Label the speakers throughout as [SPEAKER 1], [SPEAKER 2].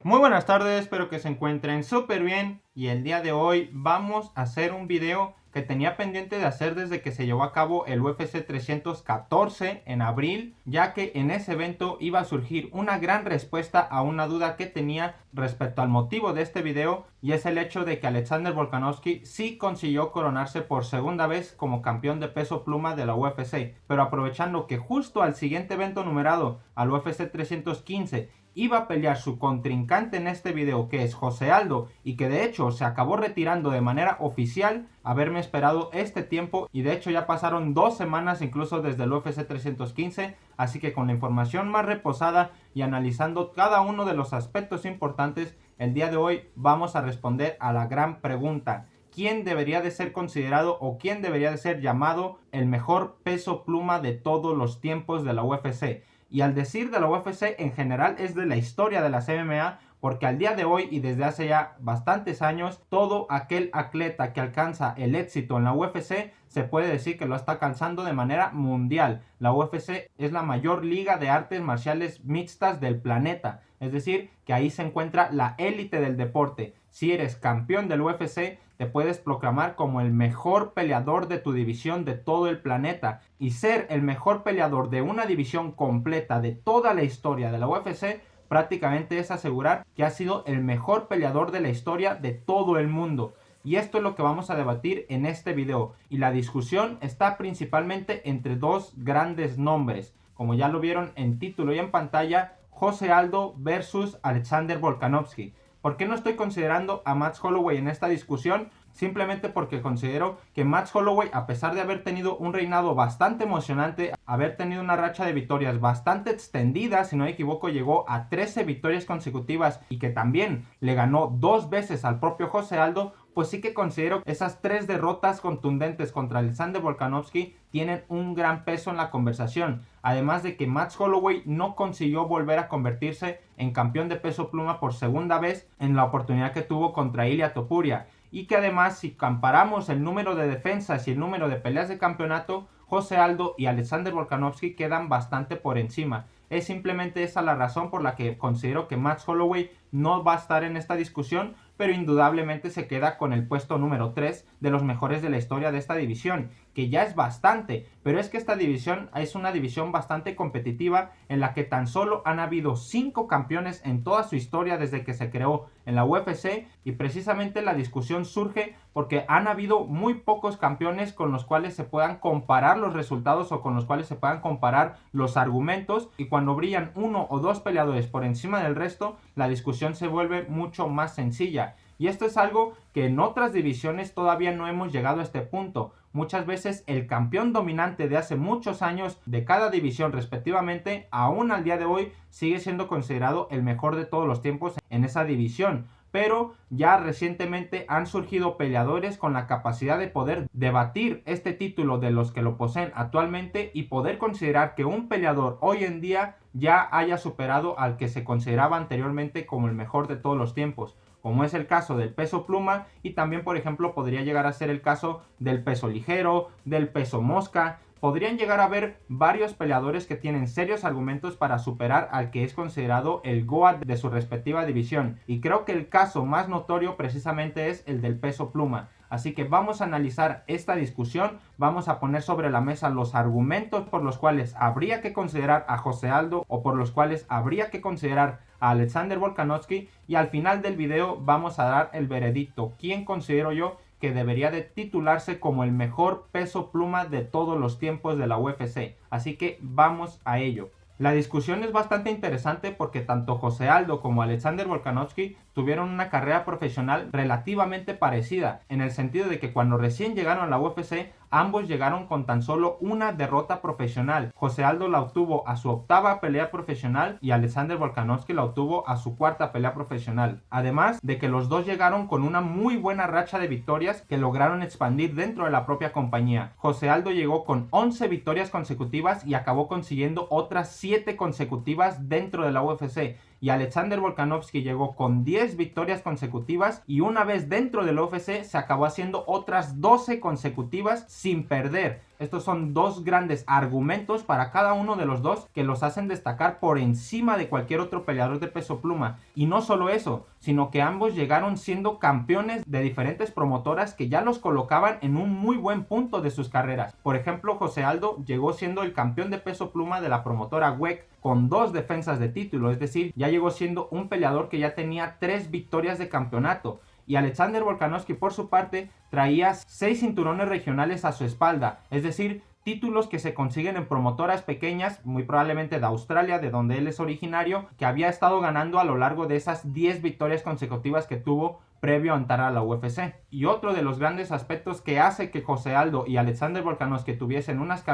[SPEAKER 1] Muy buenas tardes, espero que se encuentren súper bien y el día de hoy vamos a hacer un video que tenía pendiente de hacer desde que se llevó a cabo el UFC 314 en abril, ya que en ese evento iba a surgir una gran respuesta a una duda que tenía respecto al motivo de este video, y es el hecho de que Alexander Volkanovski sí consiguió coronarse por segunda vez como campeón de peso pluma de la UFC, pero aprovechando que justo al siguiente evento numerado, al UFC 315, iba a pelear su contrincante en este video, que es José Aldo, y que de hecho se acabó retirando de manera oficial, haberme esperado este tiempo, y de hecho ya pasaron 2 semanas incluso desde el UFC 315, así que con la información más reposada y analizando cada uno de los aspectos importantes, el día de hoy vamos a responder a la gran pregunta: ¿quién debería de ser considerado o quién debería de ser llamado el mejor peso pluma de todos los tiempos de la UFC? Y al decir de la UFC en general es de la historia de las MMA, porque al día de hoy y desde hace ya bastantes años, todo aquel atleta que alcanza el éxito en la UFC se puede decir que lo está alcanzando de manera mundial. La UFC es la mayor liga de artes marciales mixtas del planeta, es decir, que ahí se encuentra la élite del deporte. Si eres campeón del UFC, te puedes proclamar como el mejor peleador de tu división de todo el planeta, y ser el mejor peleador de una división completa de toda la historia de la UFC prácticamente es asegurar que ha sido el mejor peleador de la historia de todo el mundo. Y esto es lo que vamos a debatir en este video, y la discusión está principalmente entre dos grandes nombres, como ya lo vieron en título y en pantalla: José Aldo versus Alexander Volkanovski. ¿Por qué no estoy considerando a Max Holloway en esta discusión? Simplemente porque considero que Max Holloway, a pesar de haber tenido un reinado bastante emocionante, haber tenido una racha de victorias bastante extendida, si no me equivoco llegó a 13 victorias consecutivas, y que también le ganó 2 veces al propio José Aldo, pues sí que considero que esas 3 derrotas contundentes contra Alexander Volkanovski tienen un gran peso en la conversación. Además de que Max Holloway no consiguió volver a convertirse en campeón de peso pluma por segunda vez en la oportunidad que tuvo contra Ilia Topuria. Y que además, si comparamos el número de defensas y el número de peleas de campeonato, José Aldo y Alexander Volkanovski quedan bastante por encima. Es simplemente esa la razón por la que considero que Max Holloway no va a estar en esta discusión, pero indudablemente se queda con el puesto número 3 de los mejores de la historia de esta división, que ya es bastante, pero es que esta división es una división bastante competitiva, en la que tan solo han habido 5 campeones en toda su historia desde que se creó en la UFC, y precisamente la discusión surge porque han habido muy pocos campeones con los cuales se puedan comparar los resultados o con los cuales se puedan comparar los argumentos, y cuando brillan uno o dos peleadores por encima del resto, la discusión se vuelve mucho más sencilla. Y esto es algo que en otras divisiones todavía no hemos llegado a este punto. Muchas veces el campeón dominante de hace muchos años de cada división respectivamente, aún al día de hoy sigue siendo considerado el mejor de todos los tiempos en esa división. Pero ya recientemente han surgido peleadores con la capacidad de poder debatir este título de los que lo poseen actualmente, y poder considerar que un peleador hoy en día ya haya superado al que se consideraba anteriormente como el mejor de todos los tiempos, como es el caso del peso pluma, y también por ejemplo podría llegar a ser el caso del peso ligero, del peso mosca. Podrían llegar a haber varios peleadores que tienen serios argumentos para superar al que es considerado el GOAT de su respectiva división, y creo que el caso más notorio precisamente es el del peso pluma. Así que vamos a analizar esta discusión, vamos a poner sobre la mesa los argumentos por los cuales habría que considerar a José Aldo o por los cuales habría que considerar a Alexander Volkanovski, y al final del video vamos a dar el veredicto: quién considero yo que debería de titularse como el mejor peso pluma de todos los tiempos de la UFC. Así que vamos a ello. La discusión es bastante interesante porque tanto José Aldo como Alexander Volkanovski tuvieron una carrera profesional relativamente parecida, en el sentido de que cuando recién llegaron a la UFC, ambos llegaron con tan solo una derrota profesional. José Aldo la obtuvo a su 8ª pelea profesional y Alexander Volkanovski la obtuvo a su 4ª pelea profesional. Además de que los dos llegaron con una muy buena racha de victorias que lograron expandir dentro de la propia compañía. José Aldo llegó con 11 victorias consecutivas y acabó consiguiendo otras 7 consecutivas dentro de la UFC. Y Alexander Volkanovski llegó con 10 victorias consecutivas, y una vez dentro del UFC se acabó haciendo otras 12 consecutivas sin perder. Estos son dos grandes argumentos para cada uno de los dos que los hacen destacar por encima de cualquier otro peleador de peso pluma. Y no solo eso, sino que ambos llegaron siendo campeones de diferentes promotoras que ya los colocaban en un muy buen punto de sus carreras. Por ejemplo, José Aldo llegó siendo el campeón de peso pluma de la promotora WEC con 2 defensas de título, es decir, ya llegó siendo un peleador que ya tenía 3 victorias de campeonato. Y Alexander Volkanovski, por su parte, traía 6 cinturones regionales a su espalda, es decir, títulos que se consiguen en promotoras pequeñas, muy probablemente de Australia, de donde él es originario, que había estado ganando a lo largo de esas 10 victorias consecutivas que tuvo previo a entrar a la UFC. Y otro de los grandes aspectos que hace que José Aldo y Alexander Volkanovski tuviesen unas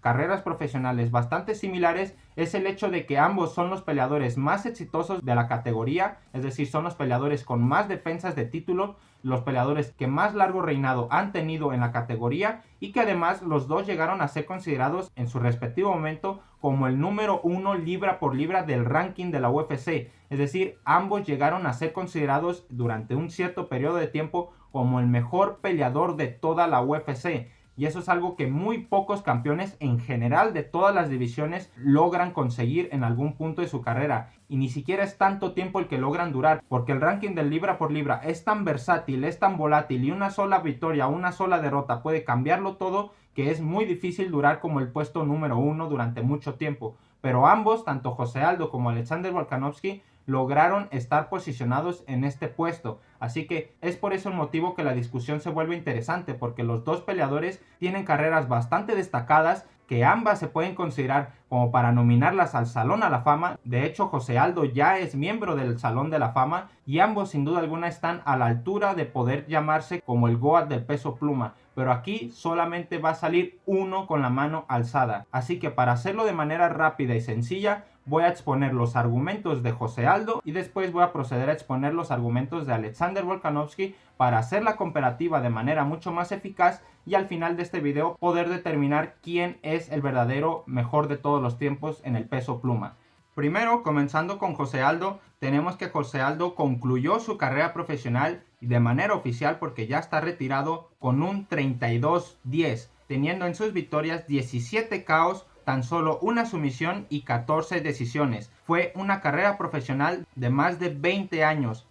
[SPEAKER 1] carreras profesionales bastante similares es el hecho de que ambos son los peleadores más exitosos de la categoría, es decir, son los peleadores con más defensas de título, los peleadores que más largo reinado han tenido en la categoría y que además los dos llegaron a ser considerados en su respectivo momento como el número 1 libra por libra del ranking de la UFC, es decir, ambos llegaron a ser considerados durante un cierto periodo de tiempo como el mejor peleador de toda la UFC. Y eso es algo que muy pocos campeones en general de todas las divisiones logran conseguir en algún punto de su carrera. Y ni siquiera es tanto tiempo el que logran durar, porque el ranking del libra por libra es tan versátil, es tan volátil y una sola victoria, una sola derrota puede cambiarlo todo, que es muy difícil durar como el puesto número 1 durante mucho tiempo. Pero ambos, tanto José Aldo como Alexander Volkanovski, lograron estar posicionados en este puesto. Así que es por eso el motivo que la discusión se vuelve interesante, porque los dos peleadores tienen carreras bastante destacadas que ambas se pueden considerar como para nominarlas al Salón a la Fama. De hecho, José Aldo ya es miembro del Salón de la Fama y ambos sin duda alguna están a la altura de poder llamarse como el GOAT del peso pluma. Pero aquí solamente va a salir uno con la mano alzada. Así que para hacerlo de manera rápida y sencilla, voy a exponer los argumentos de José Aldo y después voy a proceder a exponer los argumentos de Alexander Volkanovski para hacer la comparativa de manera mucho más eficaz y al final de este video poder determinar quién es el verdadero mejor de todos los tiempos en el peso pluma. Primero, comenzando con José Aldo, tenemos que José Aldo concluyó su carrera profesional de manera oficial porque ya está retirado con un 32-10, teniendo en sus victorias 17 KOs, tan solo una sumisión y 14 decisiones. Fue una carrera profesional de más de 20 años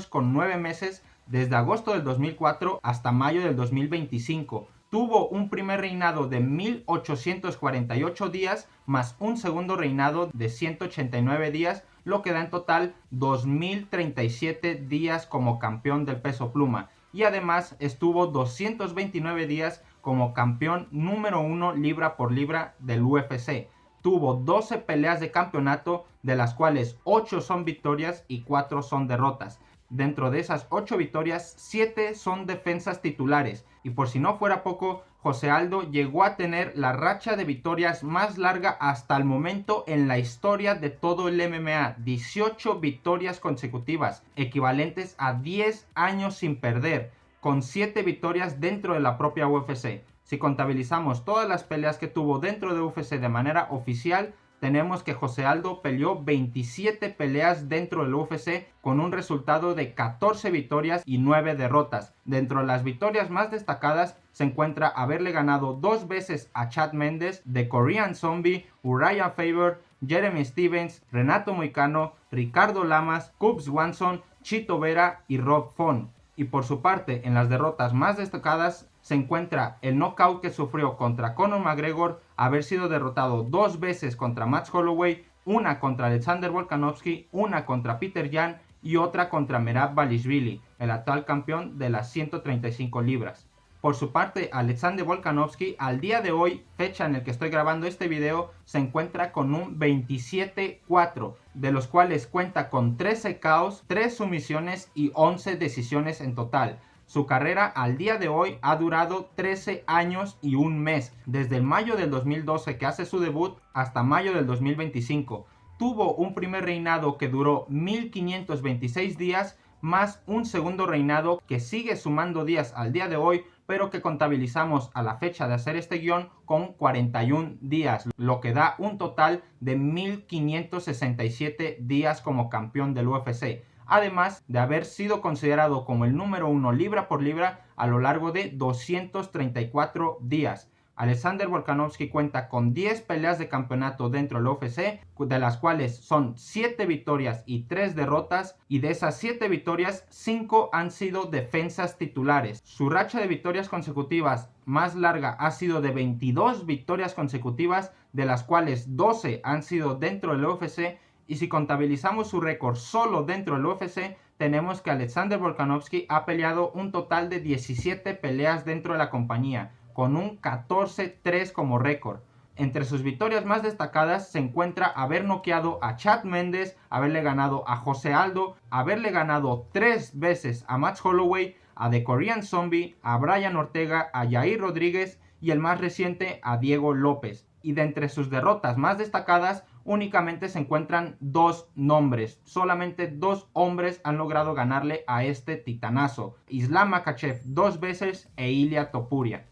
[SPEAKER 1] con 9 meses, desde agosto del 2004 hasta mayo del 2025. Tuvo un primer reinado de 1848 días más un segundo reinado de 189 días, lo que da en total 2037 días como campeón del peso pluma. Y además estuvo 229 días como campeón número 1 libra por libra del UFC. Tuvo 12 peleas de campeonato, de las cuales 8 son victorias y 4 son derrotas. Dentro de esas 8 victorias, 7 son defensas titulares. Y por si no fuera poco, José Aldo llegó a tener la racha de victorias más larga hasta el momento en la historia de todo el MMA. 18 victorias consecutivas, equivalentes a 10 años sin perder, con 7 victorias dentro de la propia UFC. Si contabilizamos todas las peleas que tuvo dentro de UFC de manera oficial, tenemos que José Aldo peleó 27 peleas dentro del UFC con un resultado de 14 victorias y 9 derrotas. Dentro de las victorias más destacadas se encuentra haberle ganado 2 veces a Chad Mendes, The Korean Zombie, Uriah Faber, Jeremy Stephens, Renato Moicano, Ricardo Lamas, Cub Swanson, Chito Vera y Rob Font. Y por su parte, en las derrotas más destacadas se encuentra el knockout que sufrió contra Conor McGregor, haber sido derrotado 2 veces contra Max Holloway, una contra Alexander Volkanovski, una contra Peter Yan y otra contra Merab Dvalishvili, el actual campeón de las 135 libras. Por su parte, Alexander Volkanovski, al día de hoy, fecha en el que estoy grabando este video, se encuentra con un 27-4, de los cuales cuenta con 13 KOs, 3 sumisiones y 11 decisiones en total. Su carrera al día de hoy ha durado 13 años y un mes, desde el mayo del 2012 que hace su debut hasta mayo del 2025. Tuvo un primer reinado que duró 1526 días, más un segundo reinado que sigue sumando días al día de hoy, pero que contabilizamos a la fecha de hacer este guión con 41 días, lo que da un total de 1567 días como campeón del UFC. Además de haber sido considerado como el número 1 libra por libra a lo largo de 234 días. Alexander Volkanovski cuenta con 10 peleas de campeonato dentro del UFC, de las cuales son 7 victorias y 3 derrotas, y de esas 7 victorias, 5 han sido defensas titulares. Su racha de victorias consecutivas más larga ha sido de 22 victorias consecutivas, de las cuales 12 han sido dentro del UFC, y si contabilizamos su récord solo dentro del UFC, tenemos que Alexander Volkanovski ha peleado un total de 17 peleas dentro de la compañía, con un 14-3 como récord. Entre sus victorias más destacadas se encuentra haber noqueado a Chad Mendes, haberle ganado a José Aldo, haberle ganado 3 veces a Max Holloway, a The Korean Zombie, a Brian Ortega, a Yair Rodríguez y el más reciente a Diego López. Y de entre sus derrotas más destacadas únicamente se encuentran 2 nombres. Solamente 2 hombres han logrado ganarle a este titanazo: Islam Makhachev 2 veces e Ilia Topuria.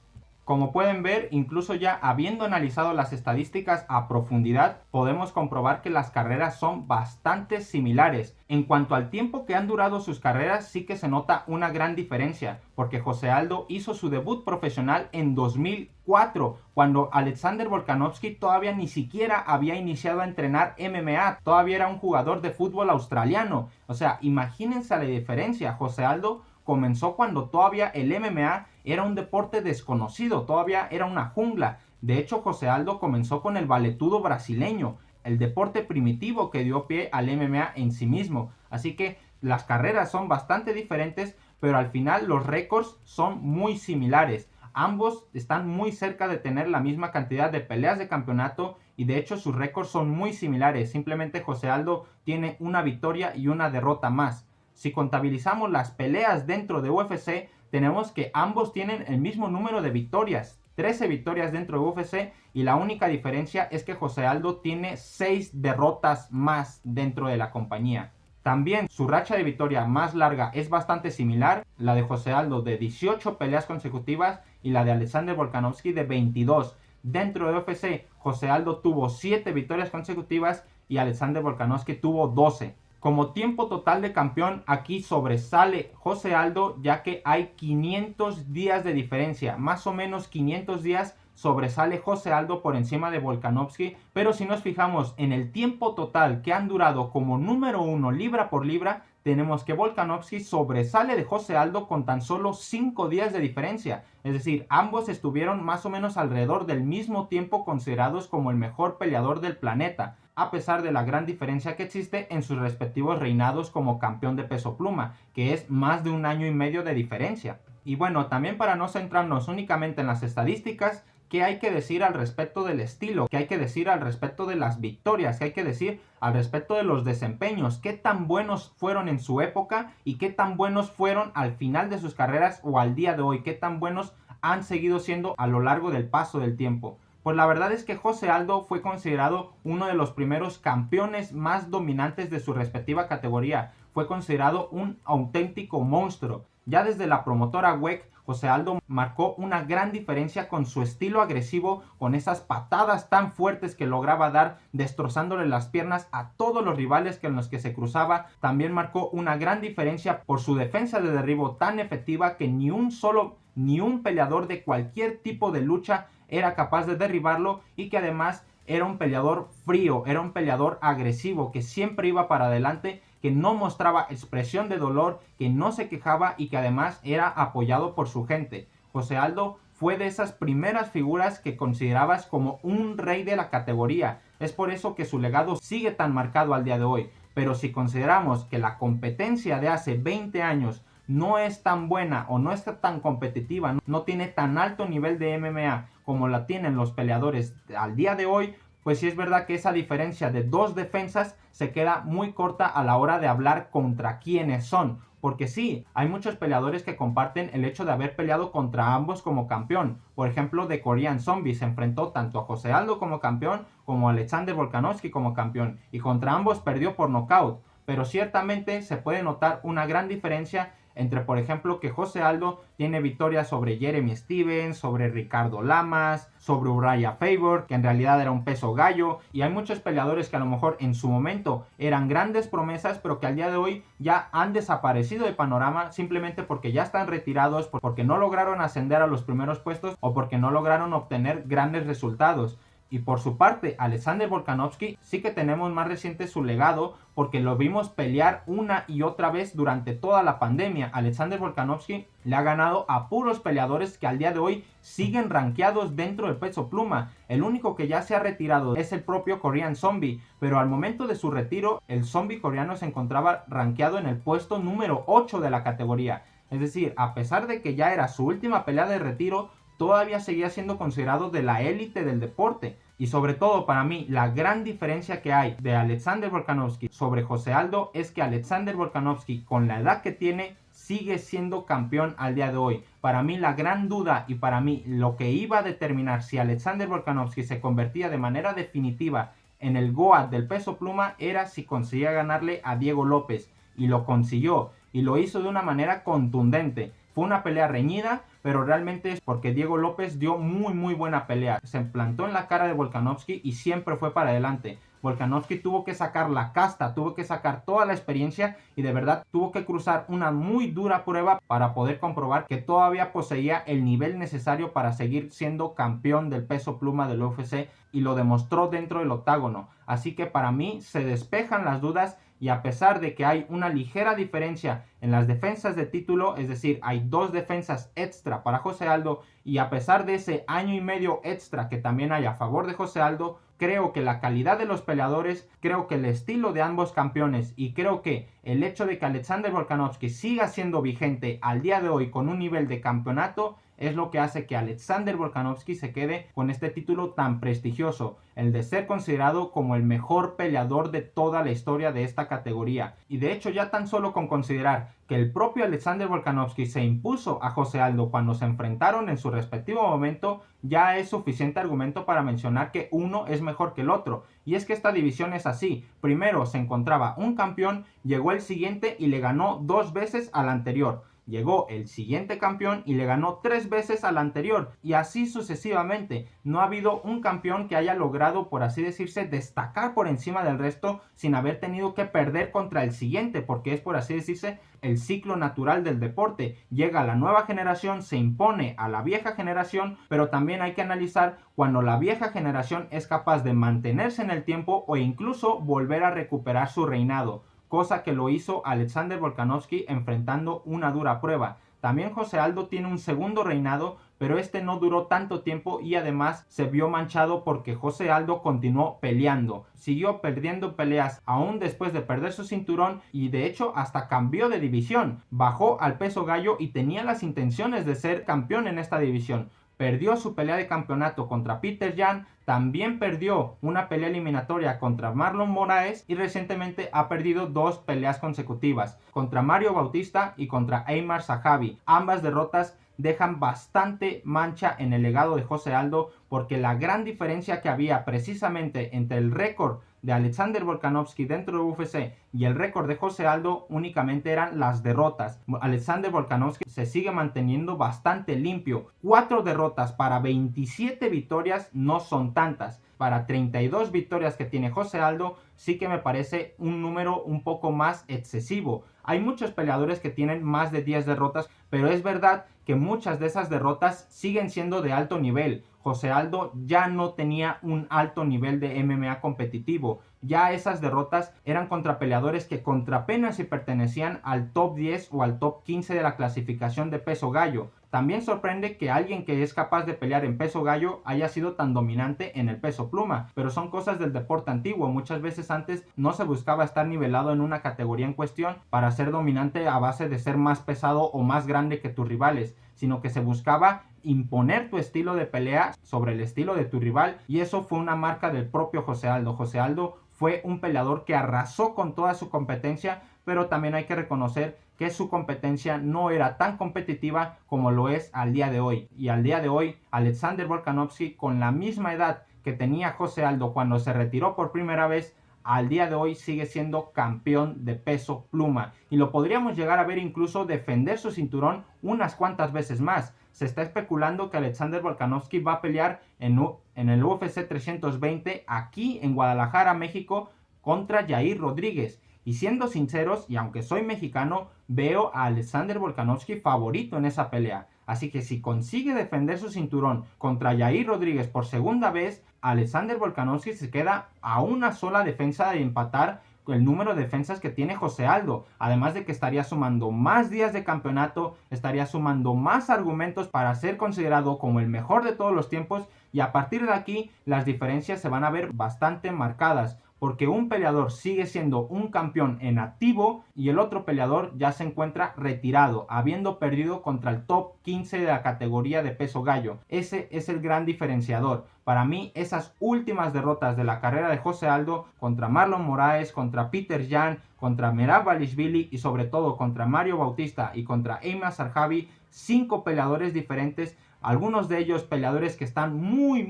[SPEAKER 1] Como pueden ver, incluso ya habiendo analizado las estadísticas a profundidad, podemos comprobar que las carreras son bastante similares. En cuanto al tiempo que han durado sus carreras, sí que se nota una gran diferencia, porque José Aldo hizo su debut profesional en 2004, cuando Alexander Volkanovski todavía ni siquiera había iniciado a entrenar MMA, todavía era un jugador de fútbol australiano. O sea, imagínense la diferencia. José Aldo comenzó cuando todavía el MMA era un deporte desconocido, todavía era una jungla. De hecho, José Aldo comenzó con el valetudo brasileño, el deporte primitivo que dio pie al MMA en sí mismo. Así que las carreras son bastante diferentes, pero al final los récords son muy similares. Ambos están muy cerca de tener la misma cantidad de peleas de campeonato y de hecho sus récords son muy similares. Simplemente José Aldo tiene una victoria y una derrota más. Si contabilizamos las peleas dentro de UFC, tenemos que ambos tienen el mismo número de victorias, 13 victorias dentro de UFC, y la única diferencia es que José Aldo tiene 6 derrotas más dentro de la compañía. También su racha de victoria más larga es bastante similar, la de José Aldo de 18 peleas consecutivas y la de Alexander Volkanovski de 22. Dentro de UFC, José Aldo tuvo 7 victorias consecutivas y Alexander Volkanovski tuvo 12. Como tiempo total de campeón, aquí sobresale José Aldo, ya que hay 500 días de diferencia, más o menos 500 días sobresale José Aldo por encima de Volkanovski, pero si nos fijamos en el tiempo total que han durado como número 1 libra por libra, tenemos que Volkanovski sobresale de José Aldo con tan solo 5 días de diferencia, es decir, ambos estuvieron más o menos alrededor del mismo tiempo considerados como el mejor peleador del planeta, a pesar de la gran diferencia que existe en sus respectivos reinados como campeón de peso pluma, que es más de 1 año y medio de diferencia. Y bueno, también para no centrarnos únicamente en las estadísticas, ¿qué hay que decir al respecto del estilo? ¿Qué hay que decir al respecto de las victorias? ¿Qué hay que decir al respecto de los desempeños? ¿Qué tan buenos fueron en su época y qué tan buenos fueron al final de sus carreras o al día de hoy? ¿Qué tan buenos han seguido siendo a lo largo del paso del tiempo? Pues la verdad es que José Aldo fue considerado uno de los primeros campeones más dominantes de su respectiva categoría. Fue considerado un auténtico monstruo. Ya desde la promotora WEC, José Aldo marcó una gran diferencia con su estilo agresivo, con esas patadas tan fuertes que lograba dar, destrozándole las piernas a todos los rivales con los que se cruzaba. También marcó una gran diferencia por su defensa de derribo tan efectiva que ni un peleador de cualquier tipo de lucha era capaz de derribarlo, y que además era un peleador frío, era un peleador agresivo, que siempre iba para adelante, que no mostraba expresión de dolor, que no se quejaba y que además era apoyado por su gente. José Aldo fue de esas primeras figuras que considerabas como un rey de la categoría. Es por eso que su legado sigue tan marcado al día de hoy. Pero si consideramos que la competencia de hace 20 años no es tan buena o no está tan competitiva, no tiene tan alto nivel de MMA como la tienen los peleadores al día de hoy, pues sí es verdad que esa diferencia de 2 defensas se queda muy corta a la hora de hablar contra quiénes son. Porque sí, hay muchos peleadores que comparten el hecho de haber peleado contra ambos como campeón. Por ejemplo, The Korean Zombie se enfrentó tanto a José Aldo como campeón como a Alexander Volkanovski como campeón, y contra ambos perdió por nocaut. Pero ciertamente se puede notar una gran diferencia entre por ejemplo que José Aldo tiene victorias sobre Jeremy Stephens, sobre Ricardo Lamas, sobre Uriah Faber, que en realidad era un peso gallo, y hay muchos peleadores que a lo mejor en su momento eran grandes promesas, pero que al día de hoy ya han desaparecido del panorama simplemente porque ya están retirados, porque no lograron ascender a los primeros puestos o porque no lograron obtener grandes resultados. Y por su parte, Alexander Volkanovski sí que tenemos más reciente su legado porque lo vimos pelear una y otra vez durante toda la pandemia. Alexander Volkanovski le ha ganado a puros peleadores que al día de hoy siguen rankeados dentro del peso pluma. El único que ya se ha retirado es el propio Korean Zombie, pero al momento de su retiro, el zombie coreano se encontraba rankeado en el puesto número 8 de la categoría. Es decir, a pesar de que ya era su última pelea de retiro, todavía seguía siendo considerado de la élite del deporte. Y sobre todo para mí, la gran diferencia que hay de Alexander Volkanovski sobre José Aldo es que Alexander Volkanovski, con la edad que tiene, sigue siendo campeón al día de hoy. Para mí la gran duda y para mí lo que iba a determinar si Alexander Volkanovski se convertía de manera definitiva en el GOAT del peso pluma era si conseguía ganarle a Diego López. Y lo consiguió. Y lo hizo de una manera contundente. Fue una pelea reñida, pero realmente es porque Diego López dio muy buena pelea. Se plantó en la cara de Volkanovski y siempre fue para adelante. Volkanovski tuvo que sacar la casta, tuvo que sacar toda la experiencia y de verdad tuvo que cruzar una muy dura prueba para poder comprobar que todavía poseía el nivel necesario para seguir siendo campeón del peso pluma del UFC y lo demostró dentro del octágono. Así que para mí se despejan las dudas y a pesar de que hay una ligera diferencia en las defensas de título, es decir, hay 2 defensas extra para José Aldo y a pesar de ese año y medio extra que también hay a favor de José Aldo, creo que la calidad de los peleadores, creo que el estilo de ambos campeones y creo que el hecho de que Alexander Volkanovski siga siendo vigente al día de hoy con un nivel de campeonato es lo que hace que Alexander Volkanovski se quede con este título tan prestigioso, el de ser considerado como el mejor peleador de toda la historia de esta categoría. Y de hecho ya tan solo con considerar que el propio Alexander Volkanovski se impuso a José Aldo cuando se enfrentaron en su respectivo momento, ya es suficiente argumento para mencionar que uno es mejor que el otro. Y es que esta división es así. Primero se encontraba un campeón, llegó el siguiente y le ganó 2 veces al anterior. Llegó el siguiente campeón y le ganó 3 veces al anterior y así sucesivamente. No ha habido un campeón que haya logrado, por así decirse, destacar por encima del resto sin haber tenido que perder contra el siguiente, porque es, por así decirse, el ciclo natural del deporte. Llega la nueva generación, se impone a la vieja generación, pero también hay que analizar cuando la vieja generación es capaz de mantenerse en el tiempo o incluso volver a recuperar su reinado, cosa que lo hizo Alexander Volkanovski enfrentando una dura prueba. También José Aldo tiene un segundo reinado, pero este no duró tanto tiempo y además se vio manchado porque José Aldo continuó peleando. Siguió perdiendo peleas aún después de perder su cinturón y de hecho hasta cambió de división. Bajó al peso gallo y tenía las intenciones de ser campeón en esta división. Perdió su pelea de campeonato contra Peter Yan, también perdió una pelea eliminatoria contra Marlon Moraes y recientemente ha perdido 2 peleas consecutivas contra Mario Bautista y contra Aymar Zahabi. Ambas derrotas dejan bastante mancha en el legado de José Aldo porque la gran diferencia que había precisamente entre el récord de Alexander Volkanovski dentro de UFC y el récord de José Aldo únicamente eran las derrotas. Alexander Volkanovski se sigue manteniendo bastante limpio. 4 derrotas para 27 victorias no son tantas. Para 32 victorias que tiene José Aldo sí que me parece un número un poco más excesivo. Hay muchos peleadores que tienen más de 10 derrotas, pero es verdad que muchas de esas derrotas siguen siendo de alto nivel. José Aldo ya no tenía un alto nivel de MMA competitivo. Ya esas derrotas eran contra peleadores que contra apenas si pertenecían al top 10 o al top 15 de la clasificación de peso gallo. También sorprende que alguien que es capaz de pelear en peso gallo haya sido tan dominante en el peso pluma, pero son cosas del deporte antiguo. Muchas veces antes no se buscaba estar nivelado en una categoría en cuestión para ser dominante a base de ser más pesado o más grande que tus rivales, sino que se buscaba imponer tu estilo de pelea sobre el estilo de tu rival, y eso fue una marca del propio José Aldo. José Aldo fue un peleador que arrasó con toda su competencia, pero también hay que reconocer que su competencia no era tan competitiva como lo es al día de hoy. Y al día de hoy, Alexander Volkanovski, con la misma edad que tenía José Aldo cuando se retiró por primera vez, al día de hoy sigue siendo campeón de peso pluma y lo podríamos llegar a ver incluso defender su cinturón unas cuantas veces más. Se está especulando que Alexander Volkanovski va a pelear en el UFC 320 aquí en Guadalajara, México, contra Yair Rodríguez. Y siendo sinceros, y aunque soy mexicano, veo a Alexander Volkanovski favorito en esa pelea. Así que si consigue defender su cinturón contra Yair Rodríguez por segunda vez, Alexander Volkanovski se queda a una sola defensa de empatar el número de defensas que tiene José Aldo, además de que estaría sumando más días de campeonato, estaría sumando más argumentos para ser considerado como el mejor de todos los tiempos, y a partir de aquí las diferencias se van a ver bastante marcadas, porque un peleador sigue siendo un campeón en activo y el otro peleador ya se encuentra retirado, habiendo perdido contra el top 15 de la categoría de peso gallo. Ese es el gran diferenciador. Para mí, esas últimas derrotas de la carrera de José Aldo contra Marlon Moraes, contra Peter Yan, contra Merab Dvalishvili y sobre todo contra Mario Bautista y contra Eymar Sarjavi, 5 peleadores diferentes, algunos de ellos peleadores que están muy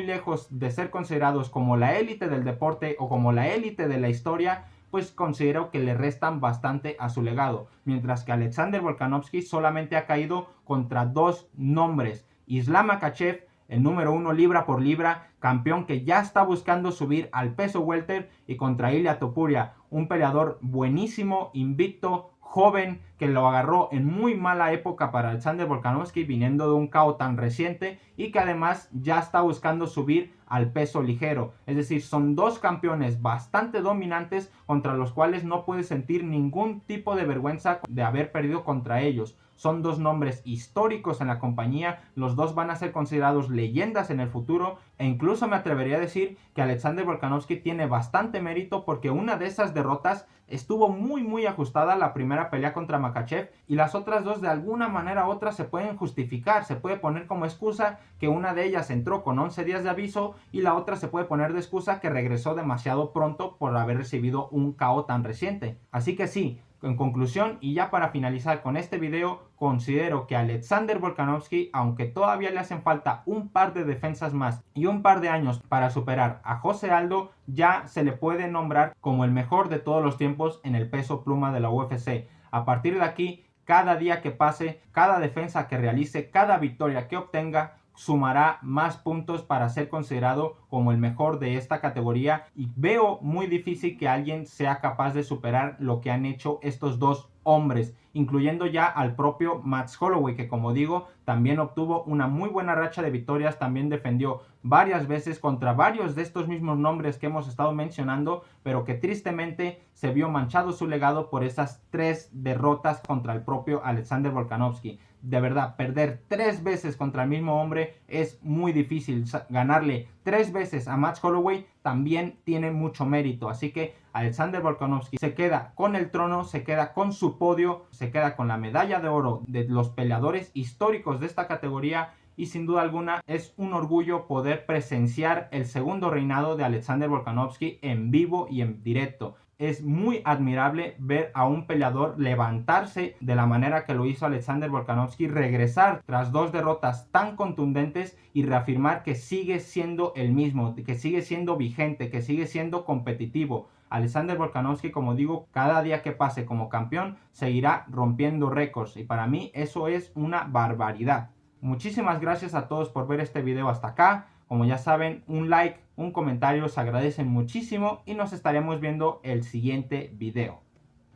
[SPEAKER 1] lejos de ser considerados como la élite del deporte o como la élite de la historia, pues considero que le restan bastante a su legado. Mientras que Alexander Volkanovski solamente ha caído contra 2 nombres: Islam Makhachev, el número 1 libra por libra, campeón que ya está buscando subir al peso welter, y contra Ilia Topuria, un peleador buenísimo, invicto, joven, que lo agarró en muy mala época para Alexander Volkanovski viniendo de un KO tan reciente, y que además ya está buscando subir al peso ligero. Es decir, son 2 campeones bastante dominantes contra los cuales no puede sentir ningún tipo de vergüenza de haber perdido contra ellos. Son 2 nombres históricos en la compañía, los 2 van a ser considerados leyendas en el futuro, e incluso me atrevería a decir que Alexander Volkanovski tiene bastante mérito, porque una de esas derrotas estuvo muy ajustada, la primera pelea contra Makhachev, y las otras 2 de alguna manera u otra se pueden justificar, se puede poner como excusa que una de ellas entró con 11 días de aviso y la otra se puede poner de excusa que regresó demasiado pronto por haber recibido un KO tan reciente. Así que sí, en conclusión, y ya para finalizar con este video, considero que Alexander Volkanovski, aunque todavía le hacen falta un par de defensas más y un par de años para superar a José Aldo, ya se le puede nombrar como el mejor de todos los tiempos en el peso pluma de la UFC. A partir de aquí, cada día que pase, cada defensa que realice, cada victoria que obtenga, sumará más puntos para ser considerado como el mejor de esta categoría, y veo muy difícil que alguien sea capaz de superar lo que han hecho estos 2 hombres, incluyendo ya al propio Max Holloway, que como digo, también obtuvo una muy buena racha de victorias, también defendió varias veces contra varios de estos mismos nombres que hemos estado mencionando, pero que tristemente se vio manchado su legado por esas 3 derrotas contra el propio Alexander Volkanovski. De verdad, perder 3 veces contra el mismo hombre es muy difícil. Ganarle 3 veces a Max Holloway también tiene mucho mérito. Así que Alexander Volkanovski se queda con el trono, se queda con su podio, se queda con la medalla de oro de los peleadores históricos de esta categoría, y sin duda alguna es un orgullo poder presenciar el segundo reinado de Alexander Volkanovski en vivo y en directo. Es muy admirable ver a un peleador levantarse de la manera que lo hizo Alexander Volkanovski, regresar tras 2 derrotas tan contundentes y reafirmar que sigue siendo el mismo, que sigue siendo vigente, que sigue siendo competitivo. Alexander Volkanovski, como digo, cada día que pase como campeón seguirá rompiendo récords, y para mí eso es una barbaridad. Muchísimas gracias a todos por ver este video hasta acá. Como ya saben, un like, un comentario se agradecen muchísimo, y nos estaremos viendo el siguiente video.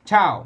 [SPEAKER 1] ¡Chao!